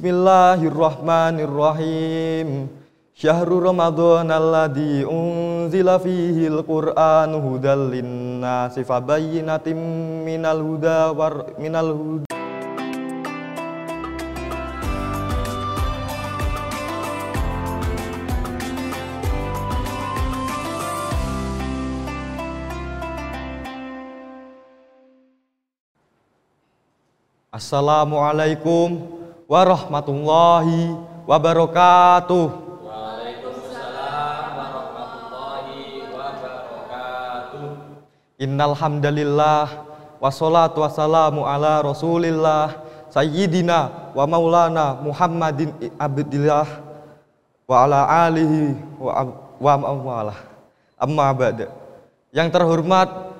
Bismillahirrahmanirrahim. Syahrul Ramadan alladzi unzila fihil Qur'anu hudal linnasi fabayyinatin minal huda minal huda. Assalamualaikum warahmatullahi wabarakatuh. Waalaikumsalam warahmatullahi wabarakatuh. Innal hamdalillah wassalatu wassalamu ala Rasulillah sayyidina wa maulana Muhammadin abdillah wa ala alihi wa mawalah. Amma ba'da. Yang terhormat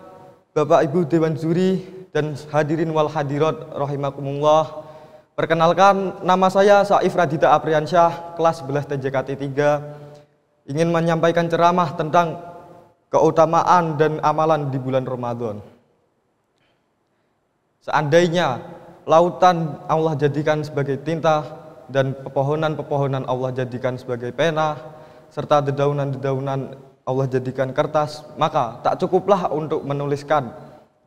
Bapak Ibu Dewan Juri dan hadirin wal hadirat rahimakumullah. Perkenalkan, nama saya Saif Radita Apriansyah, kelas 11 TJKT 3, ingin menyampaikan ceramah tentang keutamaan dan amalan di bulan Ramadan. Seandainya lautan Allah jadikan sebagai tinta dan pepohonan-pepohonan Allah jadikan sebagai pena, serta dedaunan-dedaunan Allah jadikan kertas, maka tak cukuplah untuk menuliskan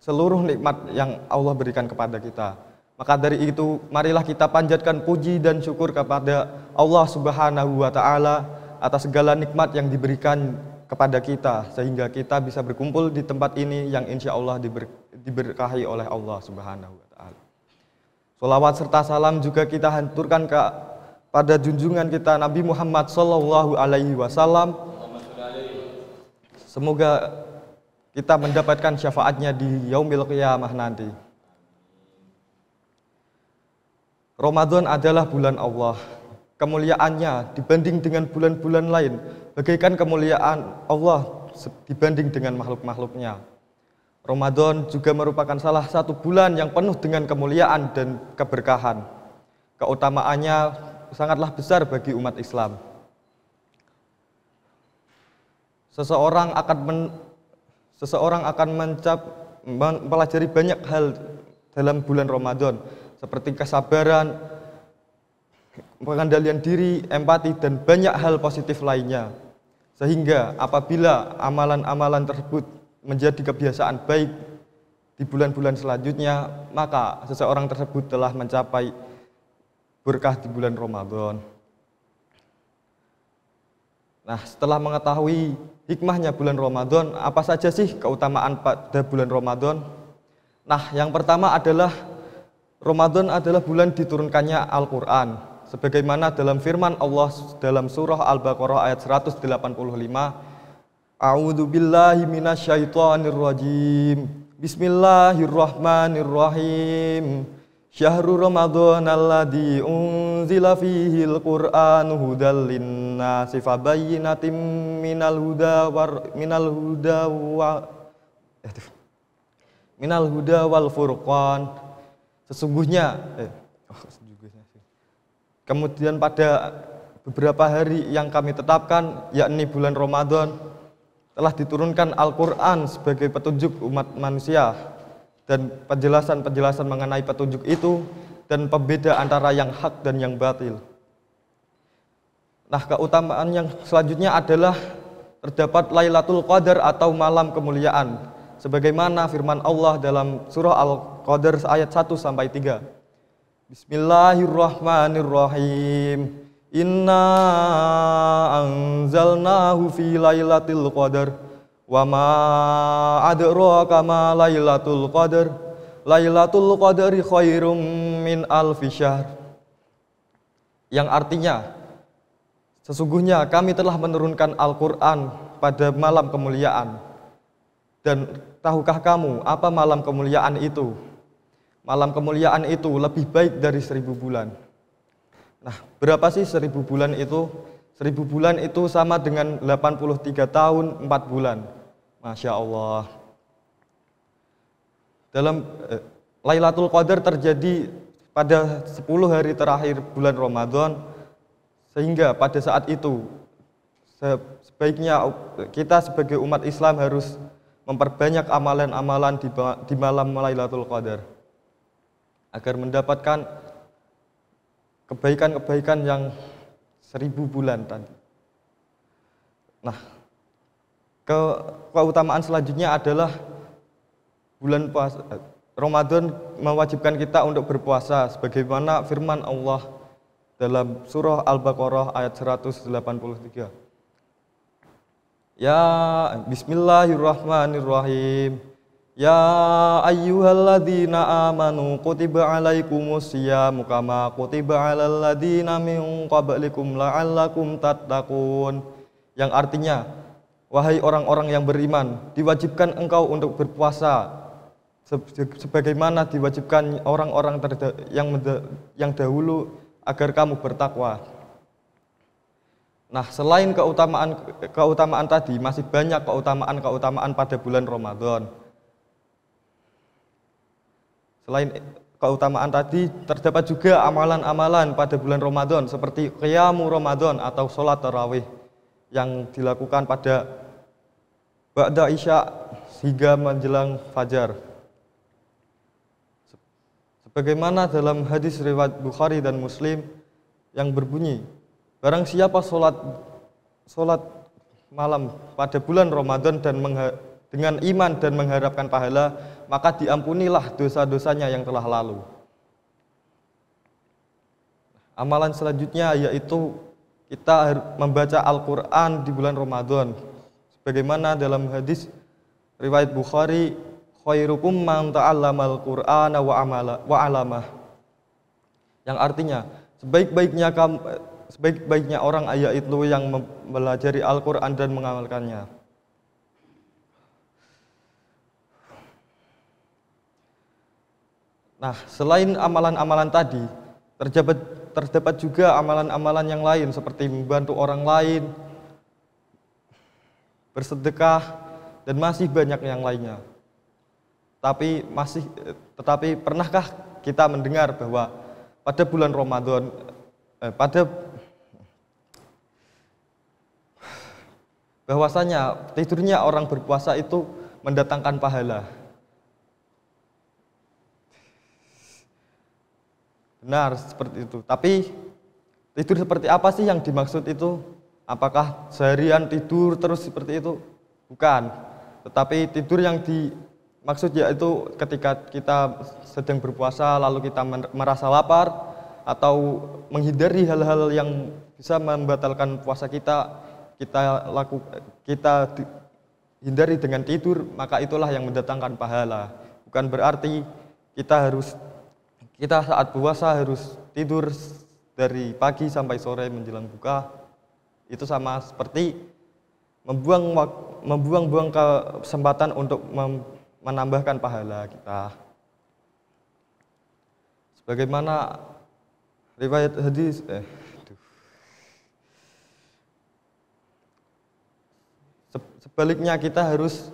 seluruh nikmat yang Allah berikan kepada kita. Maka dari itu, marilah kita panjatkan puji dan syukur kepada Allah Subhanahu wa Ta'ala atas segala nikmat yang diberikan kepada kita, sehingga kita bisa berkumpul di tempat ini yang insya Allah diberkahi oleh Allah Subhanahu wa Ta'ala. Sholawat serta salam juga kita haturkan pada junjungan kita Nabi Muhammad Sallallahu Alaihi Wasallam. Semoga kita mendapatkan syafaatnya di yaumil qiyamah nanti. Ramadan adalah bulan Allah. Kemuliaannya dibanding dengan bulan-bulan lain bagaikan kemuliaan Allah dibanding dengan makhluk-makhluknya. Ramadan juga merupakan salah satu bulan yang penuh dengan kemuliaan dan keberkahan. Keutamaannya sangatlah besar bagi umat Islam. Seseorang akan mempelajari banyak hal dalam bulan Ramadan, seperti kesabaran, pengendalian diri, empati, dan banyak hal positif lainnya. Sehingga apabila amalan-amalan tersebut menjadi kebiasaan baik di bulan-bulan selanjutnya, maka seseorang tersebut telah mencapai berkah di bulan Ramadan. Nah, setelah mengetahui hikmahnya bulan Ramadan, apa saja sih keutamaan pada bulan Ramadan? Nah, yang pertama adalah Ramadan adalah bulan diturunkannya Al-Quran, sebagaimana dalam firman Allah dalam surah Al-Baqarah ayat 185, A'udzu billahi minasyaitonir rajim. Bismillahirrahmanirrahim. Syahrul Ramadan alladzi unzila fihil Qur'anu hudal linnasi fabayyinatin minal huda wal furqan. Kemudian pada beberapa hari yang kami tetapkan, yakni bulan Ramadan, telah diturunkan Al-Quran sebagai petunjuk umat manusia dan penjelasan-penjelasan mengenai petunjuk itu dan pembeda antara yang hak dan yang batil. Nah, keutamaan yang selanjutnya adalah terdapat Lailatul Qadar atau malam kemuliaan, sebagaimana firman Allah dalam surah Al-Qadar ayat 1-3. Bismillahirrahmanirrahim. Inna anzalnahu fi lailatul qadar wa ma adraka ma lailatul qadar. Lailatul qadari khairum min alfi syahr. Yang artinya, sesungguhnya kami telah menurunkan Al-Quran pada malam kemuliaan. Dan tahukah kamu apa malam kemuliaan itu? Malam kemuliaan itu lebih baik dari 1000 bulan. Nah, berapa sih 1000 bulan itu? 1000 bulan itu sama dengan 83 tahun 4 bulan. Masya Allah. Dalam Lailatul Qadar terjadi pada 10 hari terakhir bulan Ramadan, sehingga pada saat itu sebaiknya kita sebagai umat Islam harus memperbanyak amalan-amalan di malam Lailatul Qadar agar mendapatkan kebaikan-kebaikan yang 1000 bulan tadi. Nah, keutamaan selanjutnya adalah bulan puasa. Ramadan mewajibkan kita untuk berpuasa sebagaimana firman Allah dalam surah Al-Baqarah ayat 183. Ya Bismillahirrahmanirrahim. Ya ayyuhalladzina amanu kutiba alaikumusyamu kama kutiba alal ladzina min qablikum la'allakum tattaqun. Yang artinya, wahai orang-orang yang beriman, diwajibkan engkau untuk berpuasa sebagaimana diwajibkan orang-orang yang dahulu agar kamu bertakwa. Nah, selain keutamaan tadi, masih banyak keutamaan pada bulan Ramadan. Selain keutamaan tadi, terdapat juga amalan-amalan pada bulan Ramadan seperti qiyamu Ramadan atau sholat tarawih yang dilakukan pada ba'da isya hingga menjelang fajar. Sebagaimana dalam hadis riwayat Bukhari dan Muslim yang berbunyi, barang siapa sholat malam pada bulan Ramadan dan dengan iman dan mengharapkan pahala, maka diampunilah dosa-dosanya yang telah lalu. Amalan selanjutnya yaitu kita membaca Al-Quran di bulan Ramadan. Sebagaimana dalam hadis riwayat Bukhari, khairukum man ta'allamal Qur'ana wa 'allamah. Yang artinya, sebaik-baiknya orang yaitu yang mempelajari Al-Qur'an dan mengamalkannya. Nah, selain amalan-amalan tadi, terdapat juga amalan-amalan yang lain seperti membantu orang lain, bersedekah, dan masih banyak yang lainnya. Tetapi pernahkah kita mendengar bahwa pada bulan Ramadan, bahwasanya tidurnya orang berpuasa itu mendatangkan pahala? Benar seperti itu. Tapi tidur seperti apa sih yang dimaksud itu? Apakah seharian tidur terus seperti itu? Bukan. Tetapi tidur yang dimaksud yaitu ketika kita sedang berpuasa lalu kita merasa lapar atau menghindari hal-hal yang bisa membatalkan puasa kita hindari dengan tidur, maka itulah yang mendatangkan pahala. Bukan berarti kita saat puasa harus tidur dari pagi sampai sore menjelang buka. Itu sama seperti membuang-buang kesempatan untuk menambahkan pahala kita. Sebagaimana riwayat hadis sebaliknya kita harus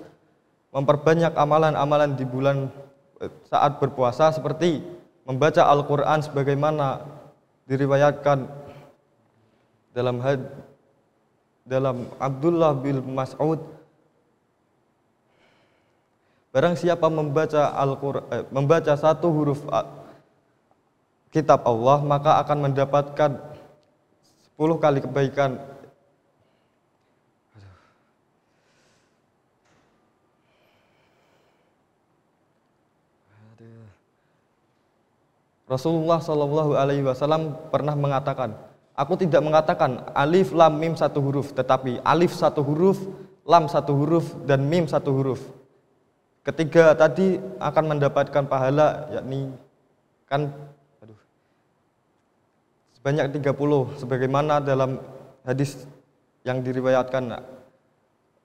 memperbanyak amalan-amalan di bulan saat berpuasa seperti membaca Al-Quran sebagaimana diriwayatkan dalam Abdullah bin Mas'ud, barang siapa membaca satu huruf kitab Allah, maka akan mendapatkan 10 kali kebaikan. Rasulullah SAW pernah mengatakan, aku tidak mengatakan alif lam mim satu huruf, tetapi alif satu huruf, lam satu huruf, dan mim satu huruf. Ketiga tadi akan mendapatkan pahala, yakni sebanyak 30, sebagaimana dalam hadis yang diriwayatkan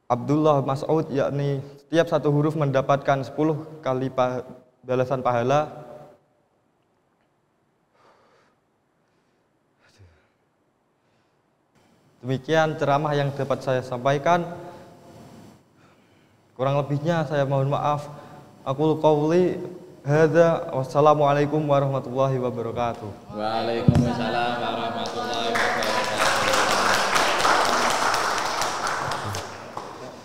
Abdullah Mas'ud, yakni setiap satu huruf mendapatkan 10 kali balasan pahala. Demikian ceramah yang dapat saya sampaikan. Kurang lebihnya saya mohon maaf. Aqulu qauli hadza. Wassalamualaikum warahmatullahi wabarakatuh. Waalaikumsalam warahmatullahi wabarakatuh.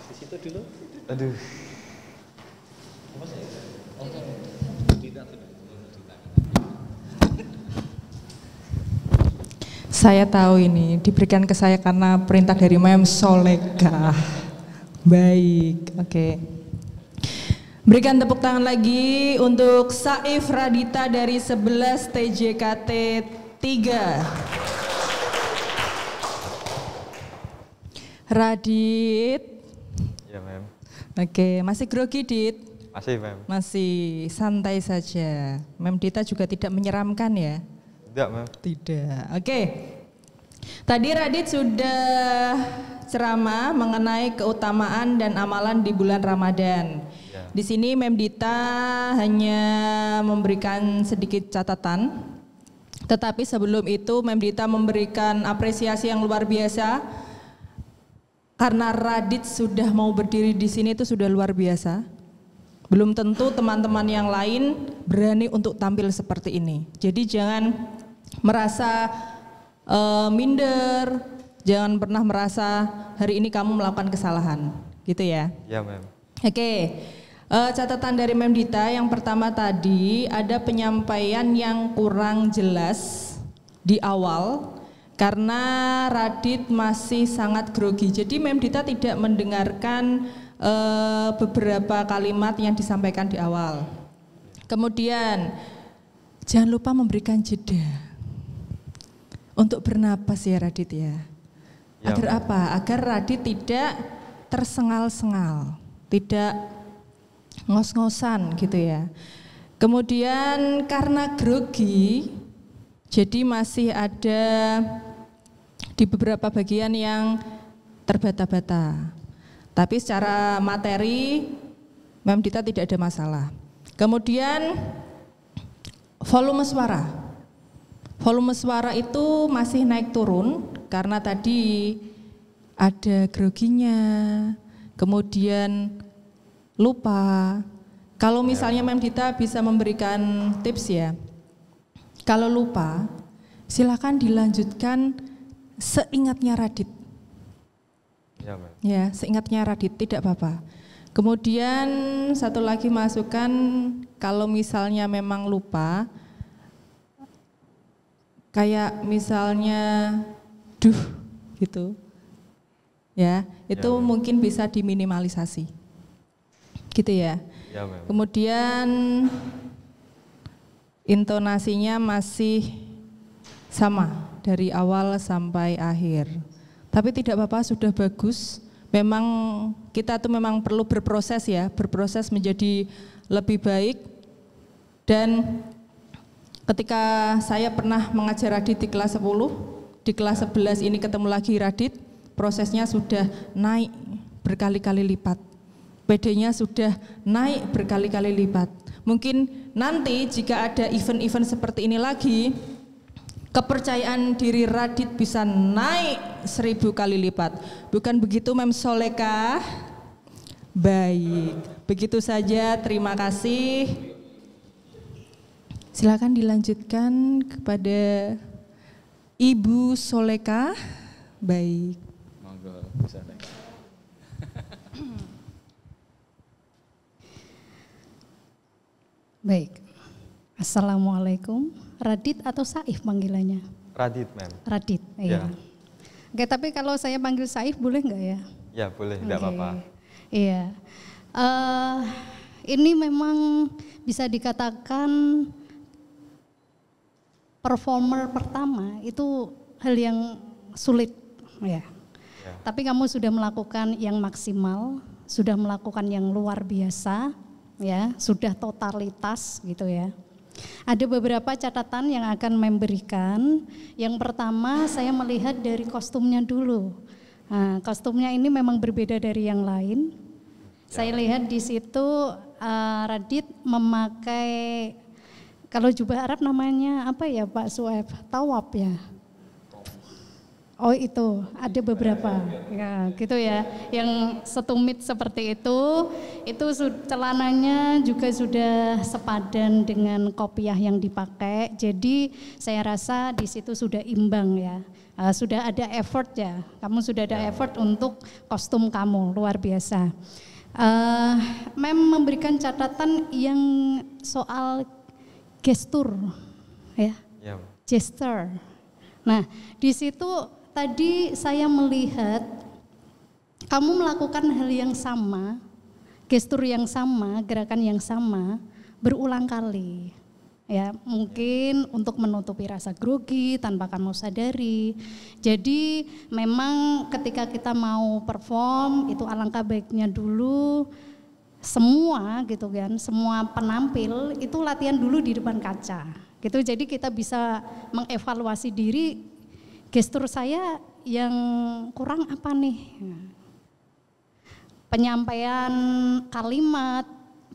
Di situ dulu. Aduh. Tidak. Saya tahu ini diberikan ke saya karena perintah dari Mem Soleka. Baik, oke. Berikan tepuk tangan lagi untuk Saif Radita dari 11 TJKT 3. Radit. Ya, Mem. Oke, masih grogi, Dit? Masih, Mem. Masih santai saja. Mem Dita juga tidak menyeramkan ya? Tidak, Mem. Tidak. Oke. Tadi Radit sudah ceramah mengenai keutamaan dan amalan di bulan Ramadan. Ya. Di sini Mem Dita hanya memberikan sedikit catatan. Tetapi sebelum itu Mem Dita memberikan apresiasi yang luar biasa. Karena Radit sudah mau berdiri di sini itu sudah luar biasa. Belum tentu teman-teman yang lain berani untuk tampil seperti ini. Jadi jangan merasa minder, jangan pernah merasa hari ini kamu melakukan kesalahan, gitu ya. Ya, Mem. Oke, catatan dari Mem Dita yang pertama tadi ada penyampaian yang kurang jelas di awal. Karena Radit masih sangat grogi, jadi Mem Dita tidak mendengarkan beberapa kalimat yang disampaikan di awal. Kemudian jangan lupa memberikan jeda untuk bernapas ya Radit ya. Agar apa? Agar Radit tidak tersengal-sengal, tidak ngos-ngosan gitu ya. Kemudian karena grogi, jadi masih ada di beberapa bagian yang terbata-bata. Tapi secara materi Mem Dita tidak ada masalah. Kemudian volume suara. Volume suara itu masih naik turun karena tadi ada groginya. Kemudian lupa. Kalau misalnya Mem Dita bisa memberikan tips ya. Kalau lupa, silakan dilanjutkan seingatnya Radit. Ya, Mem. Ya, seingatnya Radit, tidak apa-apa. Kemudian satu lagi masukan, kalau misalnya memang lupa, kayak misalnya gitu. Ya, itu Ya, Mem. mungkin bisa diminimalisasi. Gitu ya. Ya, Mem. Kemudian intonasinya masih sama dari awal sampai akhir. Tapi tidak apa-apa, sudah bagus. Memang kita tuh memang perlu berproses ya, berproses menjadi lebih baik. Dan ketika saya pernah mengajar Radit di kelas 10, di kelas 11 ini ketemu lagi Radit, prosesnya sudah naik berkali-kali lipat. PD-nya sudah naik berkali-kali lipat. Mungkin nanti jika ada event-event seperti ini lagi, kepercayaan diri Radit bisa naik 1000 kali lipat. Bukan begitu Mem Soleka? Baik, begitu saja, terima kasih. Silakan dilanjutkan kepada Ibu Soleka. Baik. Monggo bisa naik. Baik. Assalamualaikum. Radit atau Saif panggilannya? Radit, Mem. Radit, iya. Ya. Oke, tapi kalau saya panggil Saif boleh nggak ya? Ya, boleh, tidak Oke. apa-apa. Iya. Ini memang bisa dikatakan performer pertama itu hal yang sulit, ya. Tapi kamu sudah melakukan yang maksimal, sudah melakukan yang luar biasa, ya, sudah totalitas gitu ya. Ada beberapa catatan yang akan memberikan. Yang pertama saya melihat dari kostumnya dulu. Nah, kostumnya ini memang berbeda dari yang lain. Saya lihat di situ Radit memakai, kalau jubah Arab namanya apa ya Pak Sueb? Tawab ya. Oh itu ada beberapa ya gitu ya yang setumit seperti itu celananya juga sudah sepadan dengan kopiah yang dipakai, jadi saya rasa di situ sudah imbang ya, sudah ada effort ya, kamu sudah ada effort untuk kostum kamu luar biasa. Mem memberikan catatan yang soal gestur ya, gesture. Nah, di situ tadi saya melihat kamu melakukan hal yang sama, gestur yang sama, gerakan yang sama berulang kali. Ya, mungkin untuk menutupi rasa grogi tanpa kamu sadari. Jadi memang ketika kita mau perform itu alangkah baiknya dulu semua gitu kan, semua penampil itu latihan dulu di depan kaca. Gitu, jadi kita bisa mengevaluasi diri, gestur saya yang kurang apa nih? Penyampaian kalimat,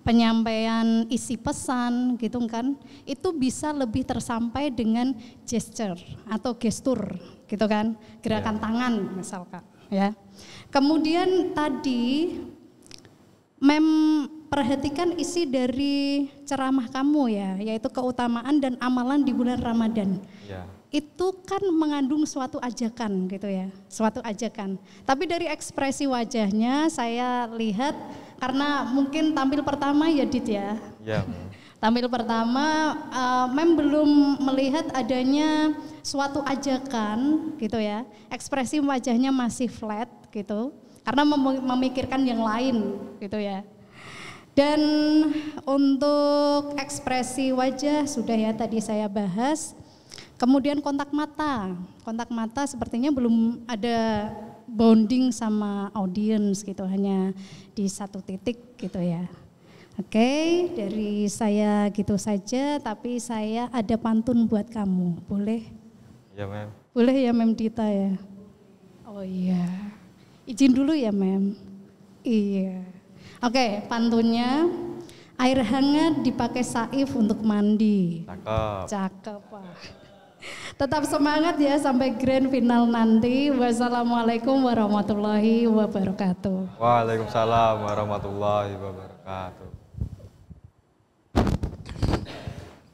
penyampaian isi pesan gitu kan, itu bisa lebih tersampai dengan gesture atau gestur gitu kan, gerakan tangan misalkan ya. Kemudian tadi perhatikan isi dari ceramah kamu ya, yaitu keutamaan dan amalan di bulan Ramadan. Ya. Itu kan mengandung suatu ajakan gitu ya, suatu ajakan. Tapi dari ekspresi wajahnya saya lihat, karena mungkin tampil pertama ya Dit ya. Ya. Tampil pertama, Mem belum melihat adanya suatu ajakan gitu ya. Ekspresi wajahnya masih flat gitu, karena memikirkan yang lain gitu ya. Dan untuk ekspresi wajah sudah ya tadi saya bahas. Kemudian kontak mata sepertinya belum ada bonding sama audiens gitu, hanya di satu titik gitu ya. Oke, dari saya gitu saja, tapi saya ada pantun buat kamu, boleh? Ya, Mem. Boleh ya Mem Dita ya? Oh iya, izin dulu ya Mem. Iya. Oke, pantunnya, air hangat dipakai Saif untuk mandi. Cakep. Cakep Pak. Tetap semangat ya sampai grand final nanti. Wassalamualaikum warahmatullahi wabarakatuh. Waalaikumsalam warahmatullahi wabarakatuh.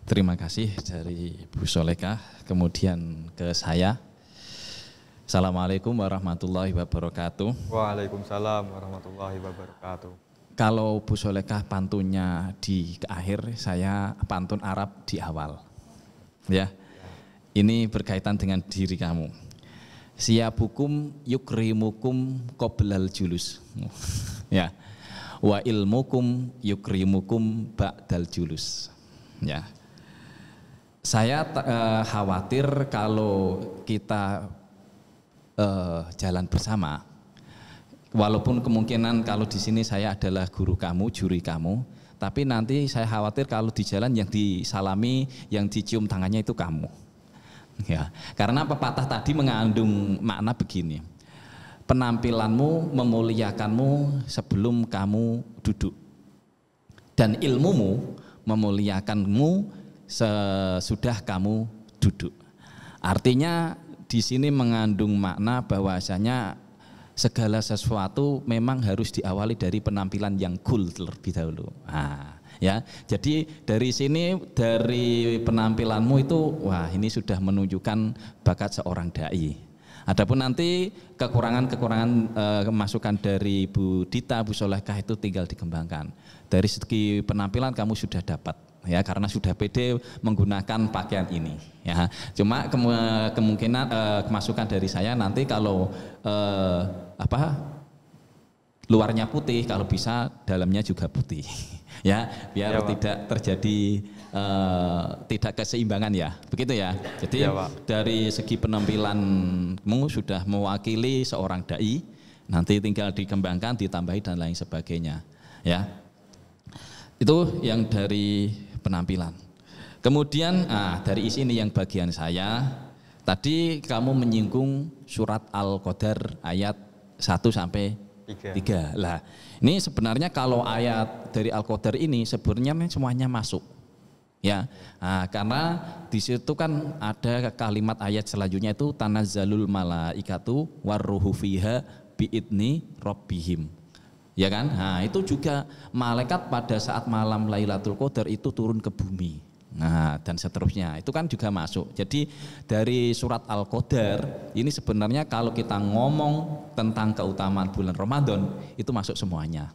Terima kasih dari Bu Solekah, kemudian ke saya. Assalamualaikum warahmatullahi wabarakatuh. Waalaikumsalam warahmatullahi wabarakatuh. Kalau Bu Solekah pantunnya di akhir, saya pantun Arab di awal. Ya. Ini berkaitan dengan diri kamu. Siabukum yukrimukum qoblal julus. Ya. Wa ilmukum yukrimukum ba'dal julus. Ya. Saya khawatir kalau kita jalan bersama, walaupun kemungkinan kalau di sini saya adalah guru kamu, juri kamu, tapi nanti saya khawatir kalau di jalan yang disalami, yang dicium tangannya itu kamu. Ya, karena pepatah tadi mengandung makna begini. Penampilanmu memuliakanmu sebelum kamu duduk. Dan ilmumu memuliakanmu sesudah kamu duduk. Artinya di sini mengandung makna bahwasanya segala sesuatu memang harus diawali dari penampilan yang cool terlebih dahulu. Nah, ya, jadi dari sini, dari penampilanmu itu, wah ini sudah menunjukkan bakat seorang dai. Adapun nanti kekurangan-kekurangan masukan dari Bu Dita, Bu Solekah itu tinggal dikembangkan. Dari segi penampilan kamu sudah dapat, ya, karena sudah pede menggunakan pakaian ini. Ya, cuma kemungkinan masukan dari saya nanti kalau luarnya putih, kalau bisa dalamnya juga putih. Ya, biar tidak terjadi tidak keseimbangan ya, begitu ya. Jadi dari segi penampilanmu sudah mewakili seorang dai, nanti tinggal dikembangkan, ditambahi dan lain sebagainya. Ya, itu yang dari penampilan. Kemudian dari isi ini yang bagian saya, tadi kamu menyinggung surat Al-Qadar ayat 1 sampai 3. Lah, ini sebenarnya kalau ayat dari Al-Qadar ini sebenarnya semuanya masuk. Ya, karena di situ kan ada kalimat ayat selanjutnya itu tanazzalul malaikatu warruhu fiha biidni rabbihim. Ya kan? Nah, itu juga malaikat pada saat malam Lailatul Qadar itu turun ke bumi. Nah, dan seterusnya. Itu kan juga masuk. Jadi dari surat Al-Qadar ini sebenarnya kalau kita ngomong tentang keutamaan bulan Ramadan itu masuk semuanya.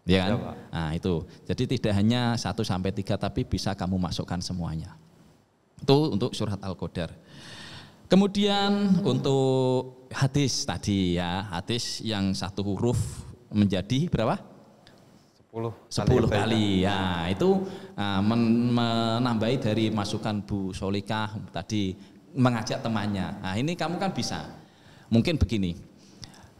Ya kan? Ya, nah, itu. Jadi tidak hanya 1 sampai 3 tapi bisa kamu masukkan semuanya. Itu untuk surat Al-Qadar. Kemudian untuk hadis tadi ya, hadis yang satu huruf menjadi berapa? 10 kali. Ya, itu menambahi dari masukan Bu Solikah tadi mengajak temannya. Nah, ini kamu kan bisa. Mungkin begini.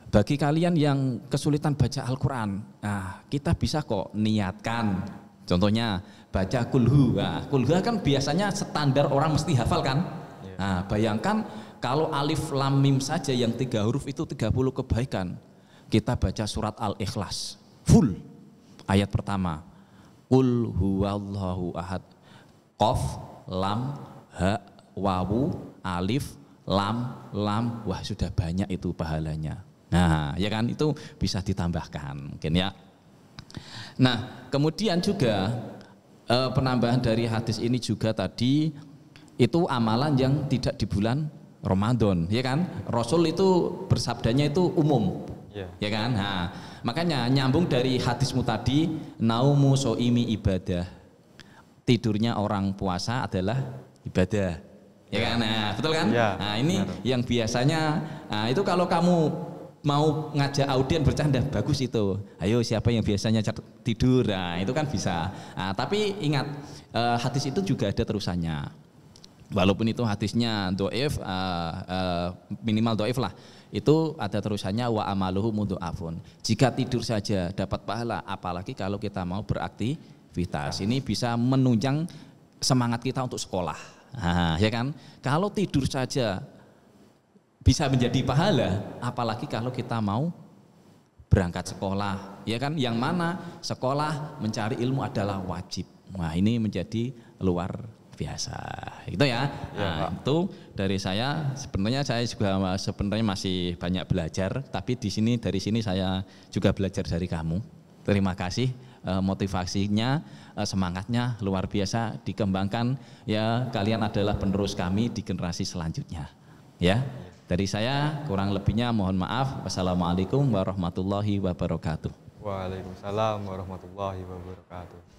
Bagi kalian yang kesulitan baca Al-Qur'an, nah, kita bisa kok niatkan. Contohnya baca kulhu. Nah, kulhu kan biasanya standar orang mesti hafal kan? Nah, bayangkan kalau alif lam mim saja yang 3 huruf itu 30 kebaikan. Kita baca surat Al-Ikhlas full. Ayat pertama, Qul huwallahu ahad, Qaf, lam, ha, wawu, alif, lam, wah sudah banyak itu pahalanya. Nah, ya kan, itu bisa ditambahkan mungkin ya. Nah, kemudian juga penambahan dari hadis ini juga tadi itu amalan yang tidak di bulan Ramadan, ya kan? Rasul itu bersabdanya itu umum. Ya kan? Nah, makanya nyambung dari hadismu tadi, naumu soimi ibadah. Tidurnya orang puasa adalah ibadah. Ya kan? Nah, betul kan? Ya, nah, ini benar. yang biasanya itu kalau kamu mau ngajak audien bercanda bagus itu. Ayo siapa yang biasanya tidur? Nah, itu kan bisa. Nah, tapi ingat hadis itu juga ada terusannya. Walaupun itu hadisnya doif, minimal doif lah, itu ada terusannya wa amaluhu mudho'afun. Jika tidur saja dapat pahala, apalagi kalau kita mau beraktivitas. Ini bisa menunjang semangat kita untuk sekolah. Nah, ya kan? Kalau tidur saja bisa menjadi pahala, apalagi kalau kita mau berangkat sekolah, ya kan? Yang mana sekolah mencari ilmu adalah wajib. Nah, ini menjadi luar biasa, gitu ya. Nah, itu dari saya. Sebenarnya saya juga sebenarnya masih banyak belajar, tapi dari sini saya juga belajar dari kamu. Terima kasih, motivasinya, semangatnya luar biasa dikembangkan. Ya, kalian adalah penerus kami di generasi selanjutnya. Ya, dari saya kurang lebihnya mohon maaf. Wassalamualaikum warahmatullahi wabarakatuh. Waalaikumsalam warahmatullahi wabarakatuh.